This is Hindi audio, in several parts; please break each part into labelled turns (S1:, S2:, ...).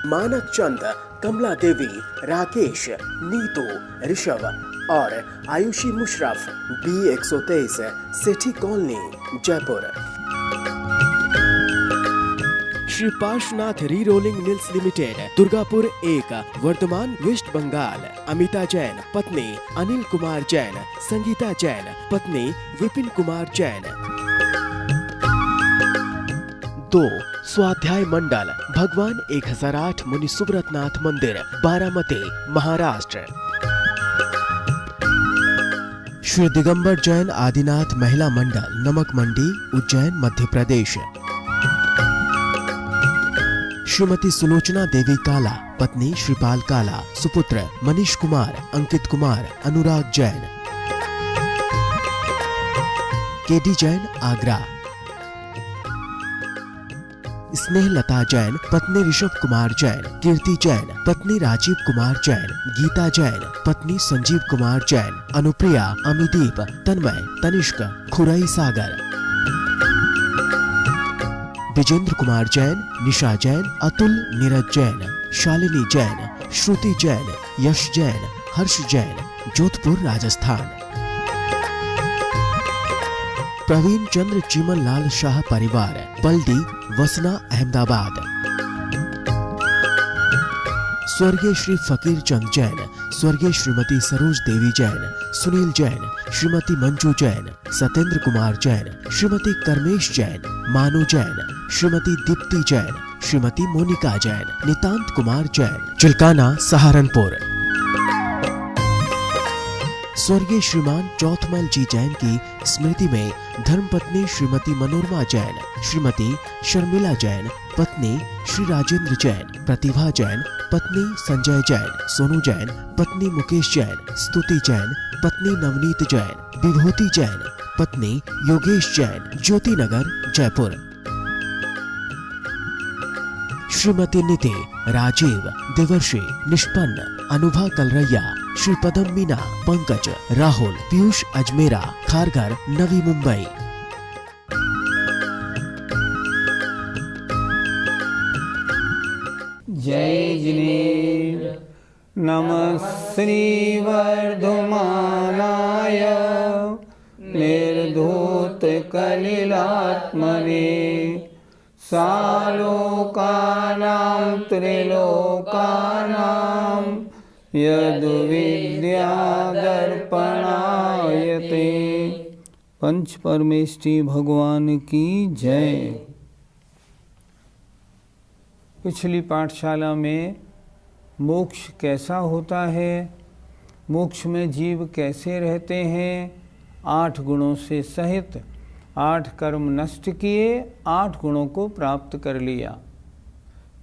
S1: मानक चंद, कमला देवी, राकेश, नीतू, ऋषभ और Ayushi Musharraf, B123, Sethi colony, Jaipur. Shri Parshwanath re rolling mills limited, Durgapur 1, Bardhaman, west Bengal. Amita Jain, पत्नी अनिल कुमार जैन, संगीता जैन, पत्नी विपिन कुमार जैन। 2. स्वाध्याय मंडल, भगवान 1008 मुनि सुब्रतनाथ मंदिर, बारामती, महाराष्ट्र। श्री दिगंबर जैन आदिनाथ महिला मंडल, नमक मंडी, उज्जैन, मध्य प्रदेश। श्रीमती सुलोचना देवी काला, पत्नी श्रीपाल काला, सुपुत्र मनीष कुमार, अंकित कुमार, अनुराग जैन। केडी जैन, आगरा। स्नेहलता जैन, पत्नी ऋषभ कुमार जैन, कीर्ति जैन, पत्नी राजीव कुमार जैन, गीता जैन, पत्नी संजीव कुमार जैन, अनुप्रिया, अमिदीप, तन्मय, तनिष्क, खुरई सागर। विजेंद्र कुमार जैन, निशा जैन, अतुल, नीरज जैन, शालिनी जैन, श्रुति जैन, यश जैन, हर्ष जैन, जोधपुर, राजस्थान। प्रवीण चंद्र चीमन लाल शाह परिवार, पलडी, वसना, अहमदाबाद। स्वर्गीय श्री फकीर चंद जैन, स्वर्गीय श्रीमती सरोज देवी जैन, सुनील जैन, श्रीमती मंजू जैन, सत्येंद्र कुमार जैन, श्रीमती कर्मेश जैन, मानु जैन, श्रीमती दीप्ति जैन, श्रीमती मोनिका जैन, नितांत कुमार जैन, चिल्काना, सहारनपुर। स्वर्गीय श्रीमान चौथमल जी जैन की स्मृति में धर्मपत्नी श्रीमती मनोरमा जैन, श्रीमती शर्मिला जैन, पत्नी श्री राजेंद्र जैन, प्रतिभा जैन, पत्नी संजय जैन, सोनू जैन, पत्नी मुकेश जैन, स्तुति जैन, पत्नी नवनीत जैन, विभूति जैन, पत्नी योगेश जैन, ज्योति नगर, जयपुर। श्रीमती नीति, राजीव, देवर्षि, निष्पन्न, अनुभा कलरैया, श्री पदम मीना, पंकज, राहुल, पीयूष अजमेरा, खारघर, नवी मुंबई।
S2: जय जिनेन्द्र। नमः श्री वर्धमानाय निर्धूत कलिलात्मने सालोकानां त्रिलोकानां यद्विद्यादर्पणायते। पंच परमेष्ठी भगवान की जय। पिछली पाठशाला में मोक्ष कैसा होता है, मोक्ष में जीव कैसे रहते हैं, 8 गुणों से सहित 8 कर्म नष्ट किए, 8 गुणों को प्राप्त कर लिया।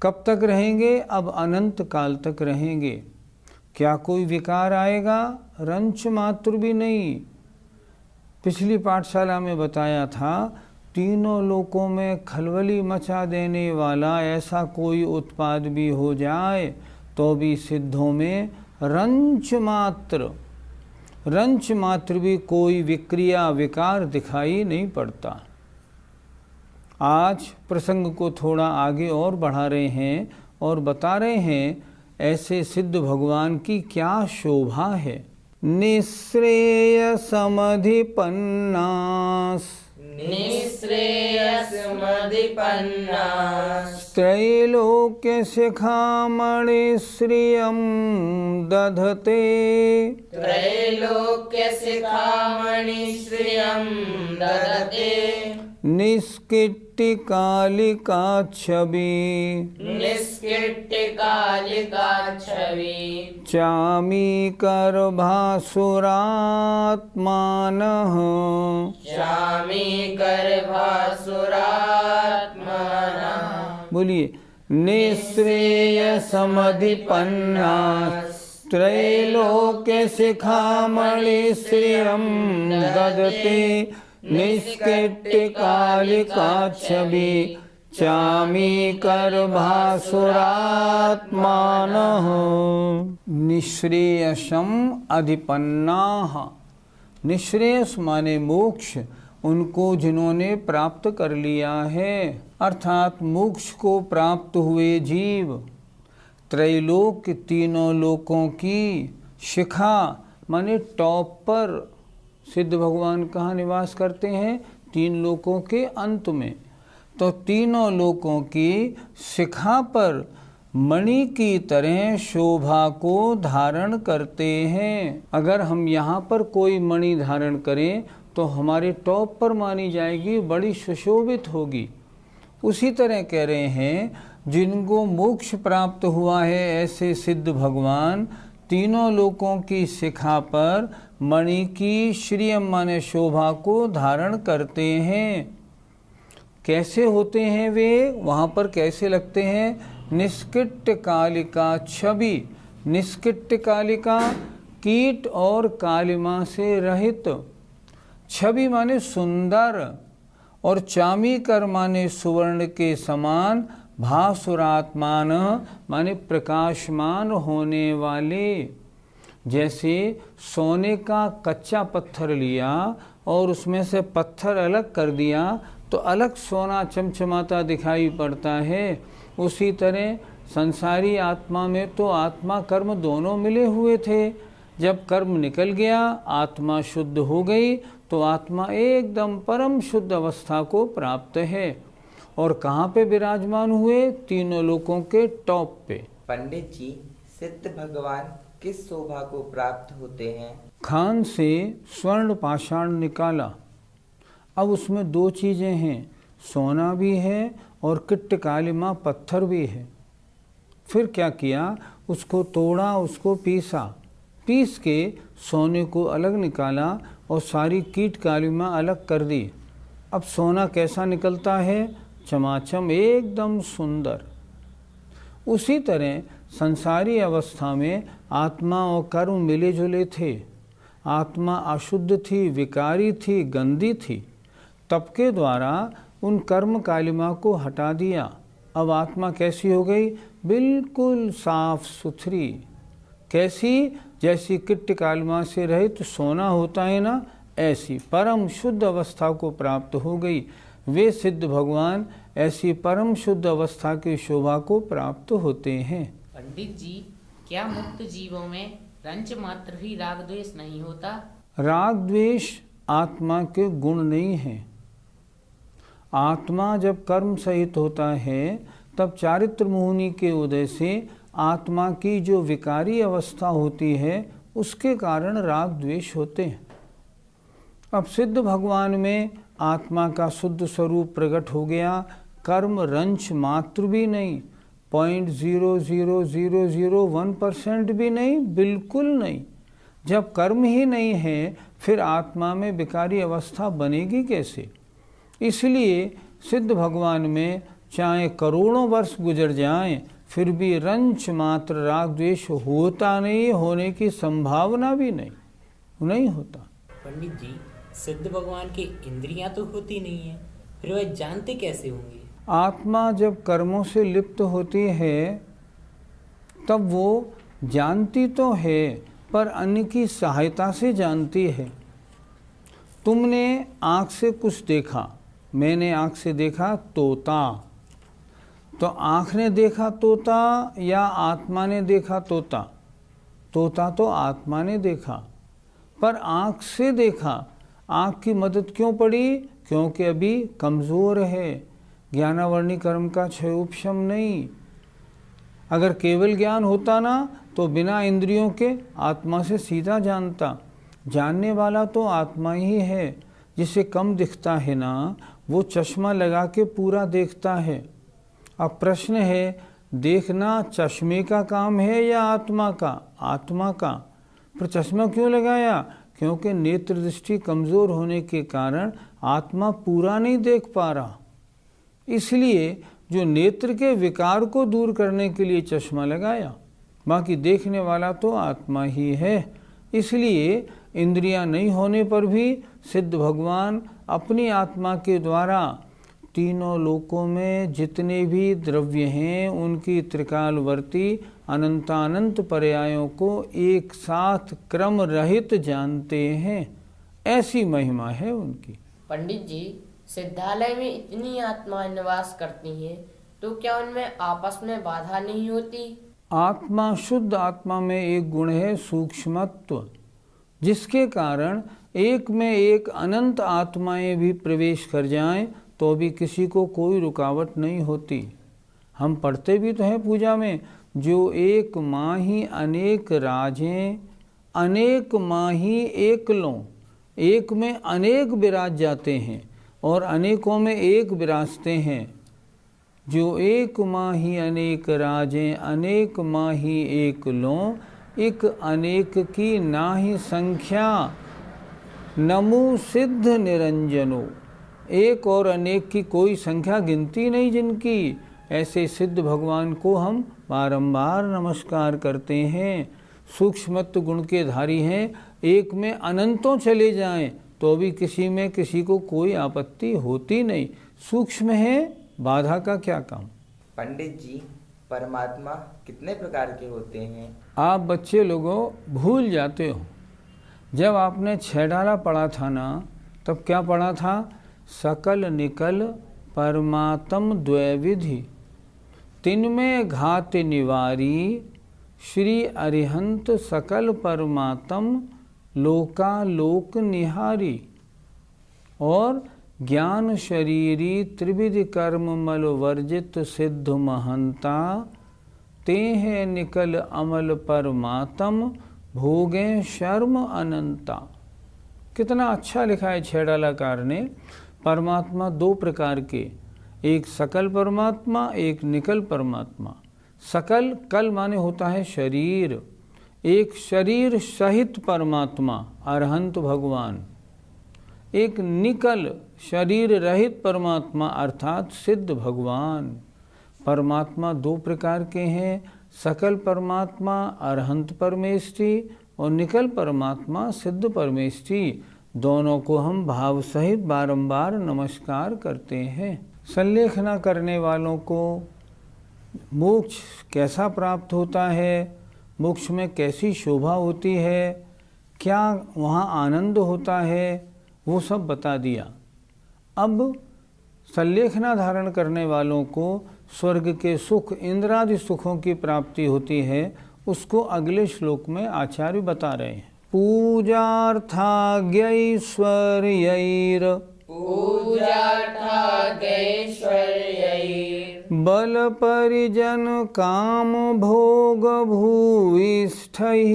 S2: कब तक रहेंगे? अब अनंत काल तक रहेंगे। क्या कोई विकार आएगा? रंच मात्र भी नहीं। पिछली पाठशाला में बताया था, तीनों लोकों में खलबली मचा देने वाला ऐसा कोई उत्पाद भी हो जाए तो भी सिद्धों में रंच मात्र भी कोई विक्रिया विकार दिखाई नहीं पड़ता। आज प्रसंग को थोड़ा आगे और बढ़ा रहे हैं और बता रहे हैं ऐसे सिद्ध भगवान की क्या शोभा है। निःश्रेयसमधिपन्नास् त्रैलोक्यशिखामणि श्रियं दधते निष्किट्टिकालिका छवि चामीकरभासुरात्मानः बोलिए। निःश्रेयसमधिपन्नास् त्रैलोक्यशिखामणि श्रियं ददते निष्किट्टिकालिका छवि चामीकरभासुरात्मानः। निःश्रेयसम अधिपन्नाः, निःश्रेयस माने मोक्ष, उनको जिन्होंने प्राप्त कर लिया है, अर्थात मोक्ष को प्राप्त हुए जीव त्रैलोक तीनों लोकों की शिखा माने टॉप पर सिद्ध भगवान कहाँ निवास करते हैं? तीन लोकों के अंत में। तो तीनों लोकों की शिखा पर मणि की तरह शोभा को धारण करते हैं। अगर हम यहाँ पर कोई मणि धारण करें तो हमारे टॉप पर मानी जाएगी, बड़ी सुशोभित होगी। उसी तरह कह रहे हैं जिनको मोक्ष प्राप्त हुआ है ऐसे सिद्ध भगवान तीनों लोकों की शिखा पर मणि की श्रियम माने शोभा को धारण करते हैं। कैसे होते हैं वे? वहाँ पर कैसे लगते हैं? निष्किट्ट कालिका छवि। निष्किट्ट कालिका कीट और कालिमा से रहित, छवि माने सुंदर, और चामीकर माने सुवर्ण के समान, भासुरात्मान माने प्रकाशमान होने वाले। जैसे सोने का कच्चा पत्थर लिया और उसमें से पत्थर अलग कर दिया तो अलग सोना चमचमाता दिखाई पड़ता है। उसी तरह संसारी आत्मा में तो आत्मा कर्म दोनों मिले हुए थे। जब कर्म निकल गया, आत्मा शुद्ध हो गई, तो आत्मा एकदम परम शुद्ध अवस्था को प्राप्त है। और कहाँ पे विराजमान हुए? तीनों लोकों के टॉप पे।
S3: पंडित जी, सिद्ध भगवान किस शोभा को प्राप्त होते हैं?
S2: खान से स्वर्ण पाषाण निकाला। अब उसमें दो चीजें हैं, सोना भी है और किट्ट कालिमा पत्थर भी है। फिर क्या किया? उसको तोड़ा, उसको पीसा। पीस के सोने को अलग निकाला और सारी कीट कालिमा अलग कर दी। अब सोना कैसा निकलता है? चमाचम, एकदम सुंदर। उसी तरह संसारी अवस्था में आत्मा और कर्म मिले जुले थे। आत्मा अशुद्ध थी, विकारी थी, गंदी थी। तप के द्वारा उन कर्म कालिमा को हटा दिया। अब आत्मा कैसी हो गई? बिल्कुल साफ सुथरी। कैसी? जैसी किट्ट कालिमा से रहित सोना होता है ना, ऐसी परम शुद्ध अवस्था को प्राप्त हो गई। वे सिद्ध भगवान ऐसी परम शुद्ध अवस्था की शोभा को प्राप्त होते हैं।
S4: पंडित जी, क्या मुक्त जीवों में रंच मात्र भी राग द्वेष नहीं होता?
S2: राग द्वेष आत्मा के गुण नहीं है। आत्मा जब कर्म सहित होता है तब चारित्र मोहिनी के उदय से आत्मा की जो विकारी अवस्था होती है उसके कारण राग द्वेष होते हैं। अब सिद्ध भगवान में आत्मा का शुद्ध स्वरूप प्रकट हो गया। कर्म रंच मात्र भी नहीं, 0.00001% भी नहीं, बिल्कुल नहीं। जब कर्म ही नहीं है फिर आत्मा में विकारी अवस्था बनेगी कैसे? इसलिए सिद्ध भगवान में चाहे करोड़ों वर्ष गुजर जाएं फिर भी रंच मात्र राग द्वेष होता नहीं, होने की संभावना भी नहीं होता।
S4: पंडित जी, सिद्ध भगवान की इंद्रियां तो होती नहीं है, फिर वह जानते कैसे होंगे?
S2: आत्मा जब कर्मों से लिप्त होती है तब वो जानती तो है पर अन्य की सहायता से जानती है। तुमने आँख से कुछ देखा, मैंने आँख से देखा तोता, तो आँख ने देखा तोता या आत्मा ने देखा तोता? तोता तो आत्मा ने देखा, पर आँख से देखा। आँख की मदद क्यों पड़ी? क्योंकि अभी कमज़ोर है, ज्ञानावर्णी कर्म का क्षय उपशम नहीं। अगर केवल ज्ञान होता ना तो बिना इंद्रियों के आत्मा से सीधा जानता। जानने वाला तो आत्मा ही है। जिसे कम दिखता है ना वो चश्मा लगा के पूरा देखता है। अब प्रश्न है, देखना चश्मे का काम है या आत्मा का? आत्मा का। पर चश्मा क्यों लगाया? क्योंकि नेत्र दृष्टि कमज़ोर होने के कारण आत्मा पूरा नहीं देख पा रहा। इसलिए जो नेत्र के विकार को दूर करने के लिए चश्मा लगाया, बाकी देखने वाला तो आत्मा ही है। इसलिए इंद्रियां नहीं होने पर भी सिद्ध भगवान अपनी आत्मा के द्वारा तीनों लोकों में जितने भी द्रव्य हैं उनकी त्रिकालवर्ती अनंतानंत पर्यायों को एक साथ क्रम रहित जानते हैं। ऐसी महिमा है उनकी।
S5: पंडित जी, सिद्धालय में इतनी आत्माएं निवास करती हैं तो क्या उनमें आपस में बाधा नहीं होती?
S2: आत्मा, शुद्ध आत्मा में एक गुण है सूक्ष्मत्व, जिसके कारण एक में एक अनंत आत्माएं भी प्रवेश कर जाएं तो भी किसी को कोई रुकावट नहीं होती। हम पढ़ते भी तो हैं पूजा में, जो एक माही अनेक राजें, अनेक माही एक लों, एक में अनेक विराज जाते हैं और अनेकों में एक विराजते हैं। जो एक माही अनेक राजें, अनेक माही एक लों, एक अनेक की नाहि संख्या, नमु सिद्ध निरंजनो। एक और अनेक की कोई संख्या गिनती नहीं जिनकी, ऐसे सिद्ध भगवान को हम बारंबार नमस्कार करते हैं। सूक्ष्मत्व गुण के धारी हैं, एक में अनंतों चले जाएं तो भी किसी में किसी को कोई आपत्ति होती नहीं। सूक्ष्म है, बाधा का क्या काम।
S3: पंडित जी, परमात्मा कितने प्रकार के होते हैं?
S2: आप बच्चे लोगों भूल जाते हो। जब आपने 6 डाला पढ़ा था ना, तब क्या पढ़ा था? सकल निकल परमात्म द्वैविधि, तिनमें घात निवारी, श्री अरिहंत सकल परमात्म लोकालोक निहारी। और ज्ञान शरीरी त्रिविधि कर्म मल वर्जित सिद्ध महंता, ते है निकल अमल परमात्म भोगें शर्म अनंता। कितना अच्छा लिखा है 6 डालाकार ने। परमात्मा 2 प्रकार के, एक सकल परमात्मा, एक निकल परमात्मा। सकल, कल माने होता है शरीर, एक शरीर सहित परमात्मा अरहंत भगवान, एक निकल शरीर रहित परमात्मा अर्थात सिद्ध भगवान। परमात्मा 2 प्रकार के हैं, सकल परमात्मा अरहंत परमेष्टि और निकल परमात्मा सिद्ध परमेष्टि। दोनों को हम भाव सहित बारंबार नमस्कार करते हैं। संलेखना करने वालों को मोक्ष कैसा प्राप्त होता है, मोक्ष में कैसी शोभा होती है, क्या वहाँ आनंद होता है, वो सब बता दिया। अब संलेखना धारण करने वालों को स्वर्ग के सुख, इंद्रादि सुखों की प्राप्ति होती है, उसको अगले श्लोक में आचार्य बता रहे हैं। पूजार्थाग्यैश्वर्यैर, बल परिजन काम भोग भूयिष्ठैः,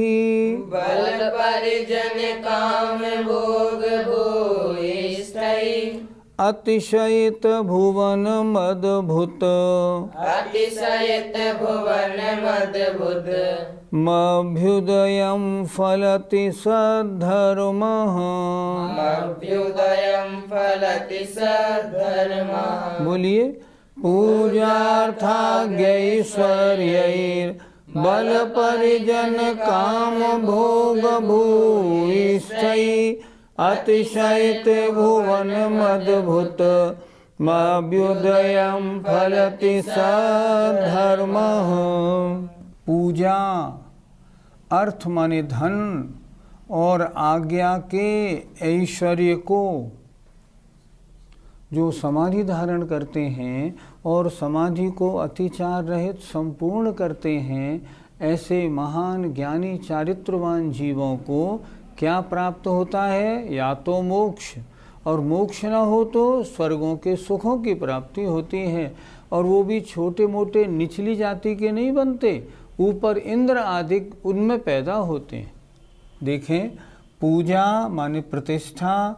S5: बल परिजन काम भोग भूयिष्ठैः,
S2: अतिशयित भुवन मदभुत,
S5: अतिशयित भुवन मदभुत,
S2: मभ्युदयं फलति सद्धर्मः,
S5: मभ्युदयं फलति सद्धर्मः।
S2: बोलिए। पूजार्थाग्यैश्वर्यैर बल परिजन काम भोग भूयिष्ठैः, अतिशयित भुवन मदभुत, मभ्युदयं फलति सद्धर्मः। पूजा अर्थ माने धन और आज्ञा के ऐश्वर्य को जो समाधि धारण करते हैं और समाधि को अतिचार रहित संपूर्ण करते हैं, ऐसे महान ज्ञानी चारित्रवान जीवों को क्या प्राप्त होता है? या तो मोक्ष, और मोक्ष न हो तो स्वर्गों के सुखों की प्राप्ति होती है। और वो भी छोटे मोटे निचली जाति के नहीं बनते, ऊपर इंद्र आदि उनमें पैदा होते हैं। देखें, पूजा माने प्रतिष्ठा,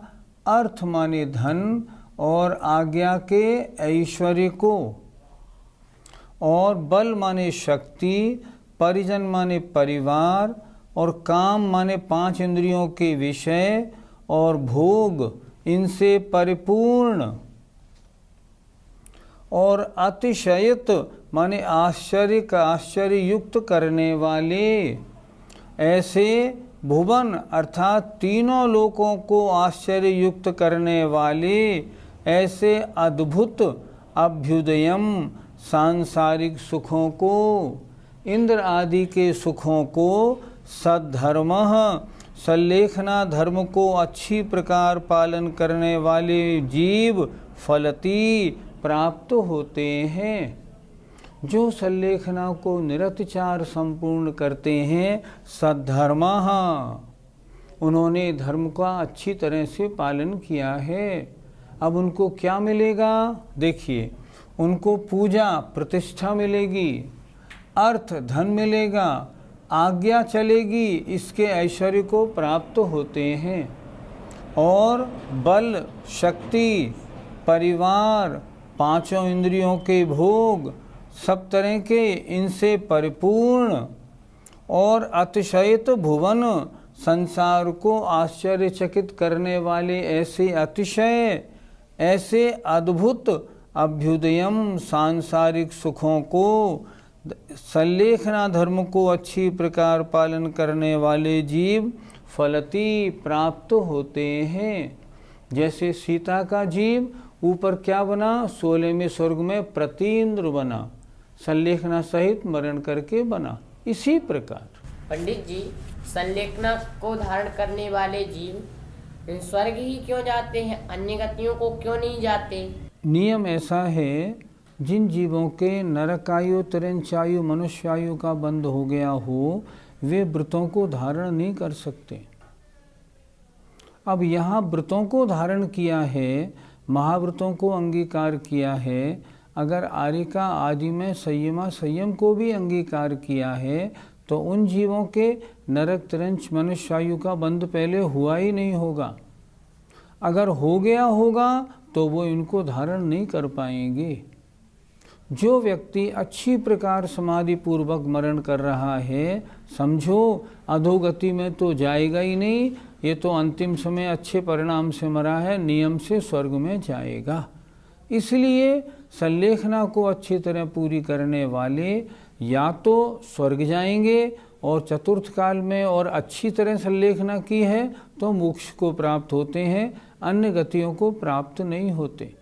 S2: अर्थ माने धन और आज्ञा के ऐश्वर्य को, और बल माने शक्ति, परिजन माने परिवार, और काम माने 5 इंद्रियों के विषय, और भोग इनसे परिपूर्ण, और अतिशयित माने आश्चर्य का आश्चर्य युक्त करने वाले। ऐसे भुवन अर्थात तीनों लोकों को आश्चर्य युक्त करने वाले ऐसे अद्भुत अभ्युदयम सांसारिक सुखों को, इंद्र आदि के सुखों को, सद्धर्म संलेखना धर्म को अच्छी प्रकार पालन करने वाले जीव फलती प्राप्त होते हैं। जो संलेखना को निरतचार संपूर्ण करते हैं सद्धर्मः, उन्होंने धर्म का अच्छी तरह से पालन किया है। अब उनको क्या मिलेगा? देखिए, उनको पूजा प्रतिष्ठा मिलेगी, अर्थ धन मिलेगा, आज्ञा चलेगी, इसके ऐश्वर्य को प्राप्त होते हैं। और बल, शक्ति, परिवार, पांचों इंद्रियों के भोग, सब तरह के इनसे परिपूर्ण और अतिशयित भुवन, संसार को आश्चर्यचकित करने वाले ऐसे अतिशय, ऐसे अद्भुत अभ्युदयम सांसारिक सुखों को संलेखना धर्म को अच्छी प्रकार पालन करने वाले जीव फलती प्राप्त होते हैं। जैसे सीता का जीव ऊपर क्या बना? 16वें स्वर्ग में प्रतीन्द्र बना, संलेखना सहित मरण करके बना। इसी प्रकार
S6: पंडित जी, संलेखना को धारण करने वाले जीव स्वर्ग ही क्यों जाते हैं, अन्य गतियों को क्यों नहीं जाते?
S2: नियम ऐसा है, जिन जीवों के नरकायु, तिरंचायु, मनुष्यायु का बंध हो गया हो, वे व्रतों को धारण नहीं कर सकते। अब यहाँ व्रतों को धारण किया है, महाव्रतों को अंगीकार किया है, अगर आरिका आदि में संयम को भी अंगीकार किया है, तो उन जीवों के नरक, तिरंच, मनुष्यायु का बंध पहले हुआ ही नहीं होगा। अगर हो गया होगा तो वो इनको धारण नहीं कर पाएंगे। जो व्यक्ति अच्छी प्रकार समाधि पूर्वक मरण कर रहा है, समझो अधोगति में तो जाएगा ही नहीं, ये तो अंतिम समय अच्छे परिणाम से मरा है, नियम से स्वर्ग में जाएगा। इसलिए संलेखना को अच्छी तरह पूरी करने वाले या तो स्वर्ग जाएंगे, और चतुर्थ काल में और अच्छी तरह संलेखना की है तो मोक्ष को प्राप्त होते हैं, अन्य गतियों को प्राप्त नहीं होते।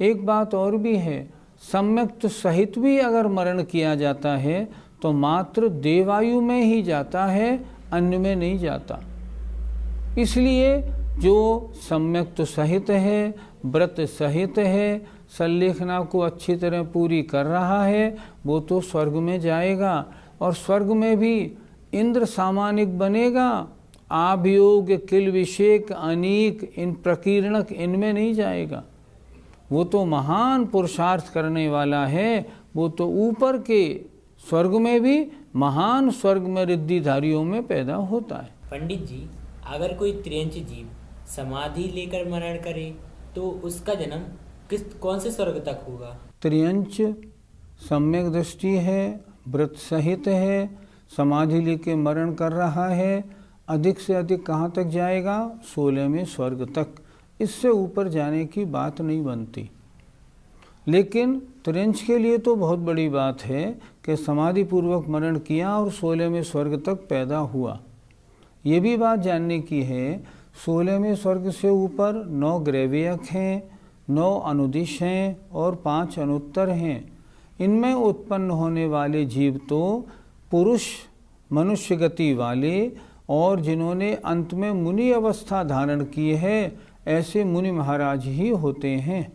S2: एक बात और भी है, सम्यक्त सहित भी अगर मरण किया जाता है तो मात्र देवायु में ही जाता है, अन्य में नहीं जाता। इसलिए जो सम्यक्त सहित है, व्रत सहित है, संलेखना को अच्छी तरह पूरी कर रहा है, वो तो स्वर्ग में जाएगा, और स्वर्ग में भी इंद्र सामानिक बनेगा। आभियोग, किल विषेक, अनीक, इन प्रकीर्णक, इनमें नहीं जाएगा। वो तो महान पुरुषार्थ करने वाला है, वो तो ऊपर के स्वर्ग में भी महान स्वर्ग में रिद्धिधारियों में पैदा होता है।
S4: पंडित जी, अगर कोई त्रियंच जीव समाधि लेकर मरण करे तो उसका जन्म कौन से स्वर्ग तक होगा?
S2: त्रियंच सम्यक दृष्टि है, व्रत सहित है, समाधि लेके मरण कर रहा है, अधिक से अधिक कहाँ तक जाएगा? 16वें स्वर्ग तक। इससे ऊपर जाने की बात नहीं बनती। लेकिन त्रियंच के लिए तो बहुत बड़ी बात है कि समाधि पूर्वक मरण किया और 16वें स्वर्ग तक पैदा हुआ। ये भी बात जानने की है, 16वें स्वर्ग से ऊपर 9 ग्रैवियक हैं, 9 अनुदिश हैं और 5 अनुत्तर हैं। इनमें उत्पन्न होने वाले जीव तो पुरुष मनुष्य गति वाले, और जिन्होंने अंत में मुनि अवस्था धारण की है, ऐसे मुनि महाराज ही होते हैं।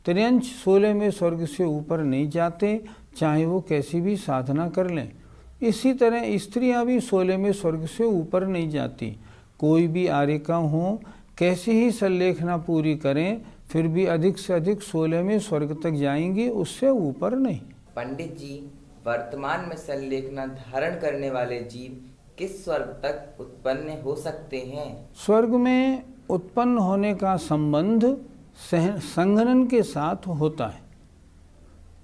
S2: त्रियंच 16वें स्वर्ग से ऊपर नहीं जाते, चाहे वो कैसी भी साधना कर लें। इसी तरह स्त्रियां भी 16वें स्वर्ग से ऊपर नहीं जाती। कोई भी आरिका हो, कैसी ही संलेखना पूरी करें, फिर भी अधिक से अधिक 16वें स्वर्ग तक जाएंगी, उससे ऊपर नहीं।
S3: पंडित जी, वर्तमान में संलेखना धारण करने वाले जीव किस स्वर्ग तक उत्पन्न हो सकते हैं?
S2: स्वर्ग में उत्पन्न होने का संबंध संघनन के साथ होता है।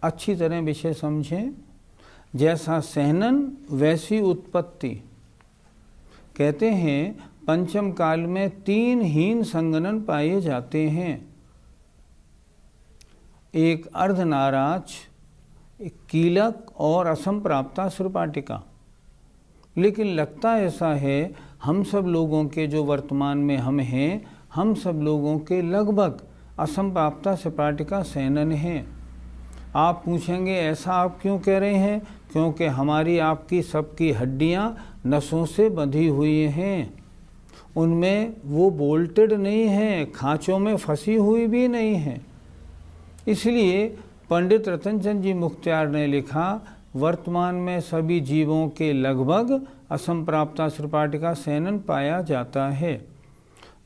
S2: अच्छी तरह विषय समझें। जैसा सहनन वैसी उत्पत्ति। कहते हैं पंचम काल में 3 हीन संघनन पाए जाते हैं। एक अर्धनाराज, एक कीलक और असंप्राप्ता सुरपाटिका। लेकिन लगता ऐसा है हम सब लोगों के जो वर्तमान में हम हैं, हम सब लोगों के लगभग असंप्राप्ता सुरपाटिका सैनन हैं। आप पूछेंगे ऐसा आप क्यों कह रहे हैं? क्योंकि हमारी आपकी सबकी हड्डियां नसों से बंधी हुई हैं, उनमें वो बोल्टेड नहीं है, खांचों में फंसी हुई भी नहीं है। इसलिए पंडित रतनचंद जी मुख्तियार ने लिखा, वर्तमान में सभी जीवों के लगभग असंप्राप्ता सृपाटिका सेनन पाया जाता है।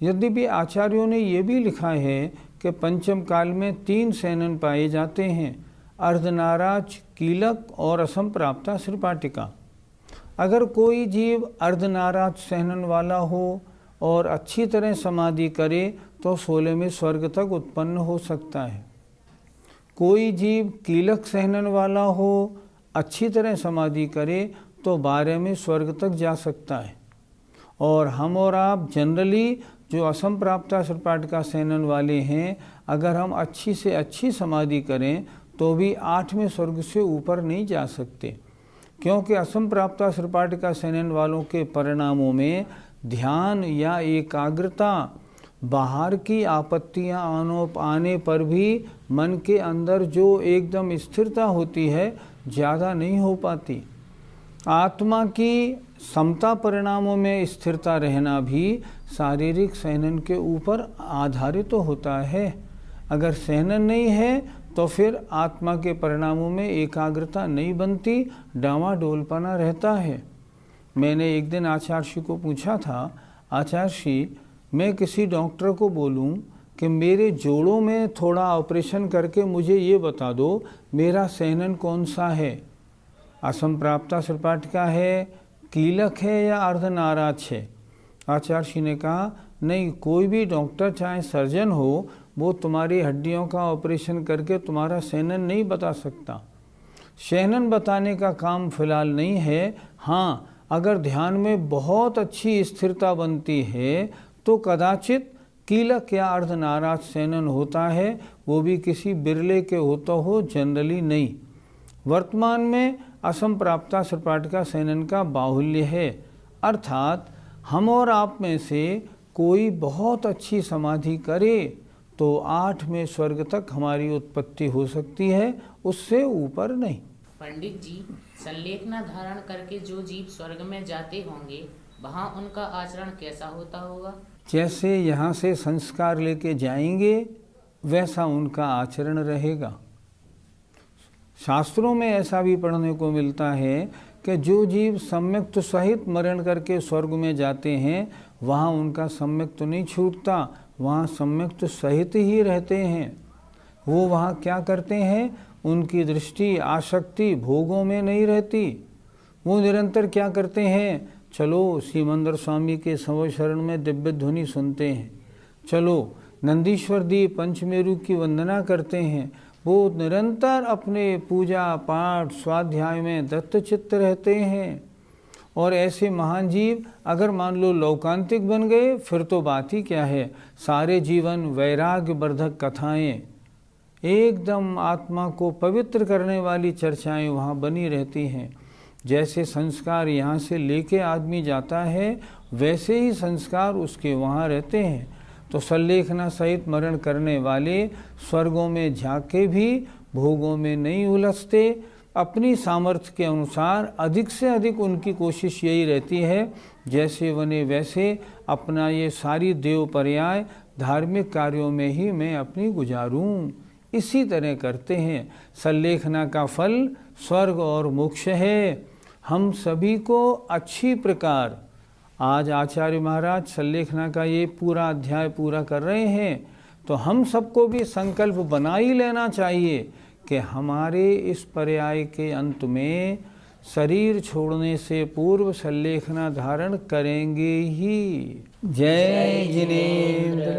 S2: यद्यपि आचार्यों ने यह भी लिखा है कि पंचम काल में 3 सेनन पाए जाते हैं, अर्धनाराज, कीलक और असंप्राप्ता सृपाटिका। अगर कोई जीव अर्धनाराज सेनन वाला हो और अच्छी तरह समाधि करे तो 16वें स्वर्ग तक उत्पन्न हो सकता है। कोई जीव कीलक सेनन वाला हो, अच्छी तरह समाधि करे तो 12वें स्वर्ग तक जा सकता है। और हम और आप जनरली जो असंप्राप्ता सृपाटिका सेनन वाले हैं, अगर हम अच्छी से अच्छी समाधि करें तो भी 8वें स्वर्ग से ऊपर नहीं जा सकते, क्योंकि असंप्राप्ता सृपाटिका सेनन वालों के परिणामों में ध्यान या एकाग्रता, बाहर की आपत्तियां आने पर भी मन के अंदर जो एकदम स्थिरता होती है ज़्यादा नहीं हो पाती। आत्मा की समता परिणामों में स्थिरता रहना भी शारीरिक सहनन के ऊपर आधारित तो होता है। अगर सहनन नहीं है तो फिर आत्मा के परिणामों में एकाग्रता नहीं बनती, डावाडोलपना रहता है। मैंने एक दिन आचार्य को पूछा था, आचार्य मैं किसी डॉक्टर को बोलूं कि मेरे जोड़ों में थोड़ा ऑपरेशन करके मुझे ये बता दो मेरा सहनन कौन सा है, असंप्राप्ता सृपाटिका है, कीलक है या अर्धनाराज है। आचार्य ने कहा, नहीं, कोई भी डॉक्टर चाहे सर्जन हो वो तुम्हारी हड्डियों का ऑपरेशन करके तुम्हारा सहनन नहीं बता सकता। सहनन बताने का काम फिलहाल नहीं है। हाँ, अगर ध्यान में बहुत अच्छी स्थिरता बनती है तो कदाचित कीलक या अर्धनाराज सहनन होता है, वो भी किसी बिरले के होता हो, जनरली नहीं। वर्तमान में असंप्राप्ता सृपाटिका सहनन का बाहुल्य है, अर्थात हम और आप में से कोई बहुत अच्छी समाधि करे तो 8वें स्वर्ग तक हमारी उत्पत्ति हो सकती है, उससे ऊपर नहीं।
S7: पंडित जी, संलेखना धारण करके जो जीव स्वर्ग में जाते होंगे वहाँ उनका आचरण कैसा होता होगा?
S2: जैसे यहाँ से संस्कार लेके जाएंगे वैसा उनका आचरण रहेगा। शास्त्रों में ऐसा भी पढ़ने को मिलता है कि जो जीव सम्यक्त सहित मरण करके स्वर्ग में जाते हैं वहाँ उनका सम्यक्त नहीं छूटता, वहाँ सम्यक्त सहित ही रहते हैं। वो वहाँ क्या करते हैं, उनकी दृष्टि आसक्ति भोगों में नहीं रहती। वो निरंतर क्या करते हैं, चलो सीमंदर स्वामी के सवय शरण में दिव्य ध्वनि सुनते हैं, चलो नंदीश्वर दीप पंचमेरु की वंदना करते हैं। वो निरंतर अपने पूजा पाठ स्वाध्याय में दत्तचित्त रहते हैं। और ऐसे महान जीव अगर मान लो लौकांतिक बन गए फिर तो बात ही क्या है। सारे जीवन वैराग्य वर्धक कथाएं, एकदम आत्मा को पवित्र करने वाली चर्चाएं वहाँ बनी रहती हैं। जैसे संस्कार यहाँ से लेके आदमी जाता है वैसे ही संस्कार उसके वहाँ रहते हैं। तो संलेखना सहित मरण करने वाले स्वर्गों में झाके भी भोगों में नहीं उलझते। अपनी सामर्थ्य के अनुसार अधिक से अधिक उनकी कोशिश यही रहती है जैसे बने वैसे अपना ये सारी देव पर्याय धार्मिक कार्यों में ही मैं अपनी गुजारूं, इसी तरह करते हैं। संलेखना का फल स्वर्ग और मोक्ष है। हम सभी को अच्छी प्रकार आज आचार्य महाराज संलेखना का ये पूरा अध्याय पूरा कर रहे हैं, तो हम सबको भी संकल्प बना ही लेना चाहिए कि हमारे इस पर्याय के अंत में शरीर छोड़ने से पूर्व संलेखना धारण करेंगे ही। जय जिनेन्द्र।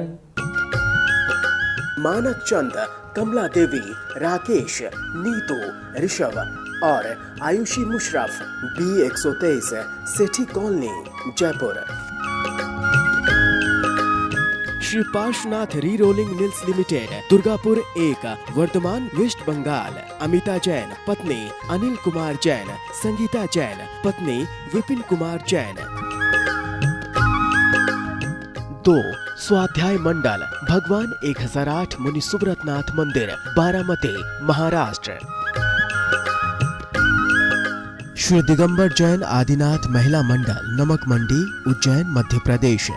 S1: मानक चंद, कमला देवी, राकेश, नीतू, ऋषभ और Ayushi Musharraf, B123, Sethi colony, Jaipur. Shri Parshwanath re rolling mills limited, Durgapur 1, Bardhaman, west Bengal. Amita Jain, पत्नी अनिल कुमार जैन, संगीता जैन, पत्नी विपिन कुमार जैन। 2, स्वाध्याय मंडल, भगवान 1008 मुनि सुब्रतनाथ मंदिर, बारामती, महाराष्ट्र। श्री दिगंबर जैन आदिनाथ महिला मंडल, नमक मंडी, उज्जैन, मध्य प्रदेश।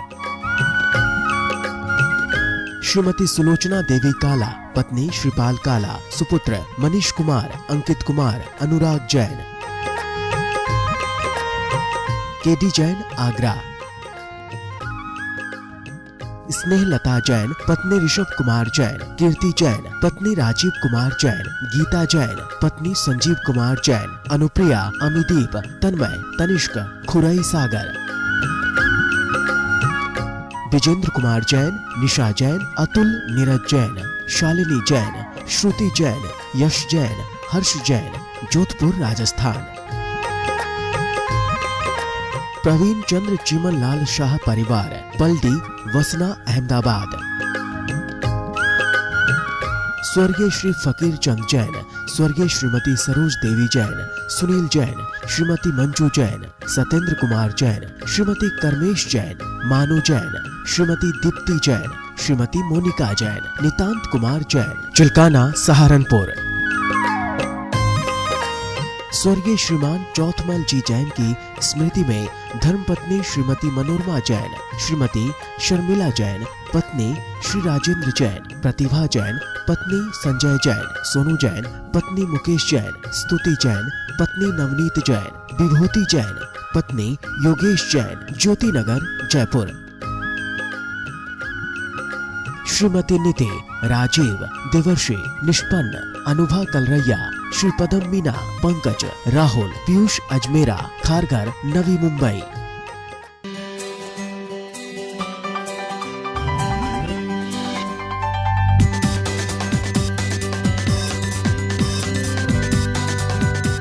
S1: श्रीमती सुलोचना देवी काला, पत्नी श्रीपाल काला, सुपुत्र मनीष कुमार, अंकित कुमार, अनुराग जैन। केडी जैन, आगरा। स्नेहलता जैन, पत्नी ऋषभ कुमार जैन। कीर्ति जैन, पत्नी राजीव कुमार जैन। गीता जैन, पत्नी संजीव कुमार जैन। अनुप्रिया, अमिदीप, तन्मय, तनिष्क, खुरई सागर। विजेंद्र कुमार जैन, निशा जैन, अतुल, नीरज जैन, शालिनी जैन, श्रुति जैन, यश जैन, हर्ष जैन, जोधपुर राजस्थान। प्रवीण चंद्र चीमन लाल शाह परिवार, पलडी, वसना, अहमदाबाद। स्वर्गीय श्री फकीर चंद जैन, स्वर्गीय श्रीमती सरोज देवी जैन, सुनील जैन, श्रीमती मंजू जैन, सत्येंद्र कुमार जैन, श्रीमती कर्मेश जैन, मानु जैन, श्रीमती दीप्ति जैन, श्रीमती मोनिका जैन, नितांत कुमार जैन, चिल्काना, सहारनपुर। स्वर्गीय श्रीमान चौथमल जी जैन की स्मृति में धर्मपत्नी श्रीमती मनोरमा जैन, श्रीमती शर्मिला जैन, पत्नी श्री राजेंद्र जैन, प्रतिभा जैन, पत्नी संजय जैन, सोनू जैन, पत्नी मुकेश जैन, स्तुति जैन, पत्नी नवनीत जैन, विभूति जैन, पत्नी योगेश जैन, ज्योति नगर, जयपुर। श्रीमती नीति, राजीव, देवर्षि, निष्पन्न, अनुभा कलरैया, श्री पदम मीना, पंकज, राहुल, पीयूष अजमेरा, खारघर, नवी मुंबई।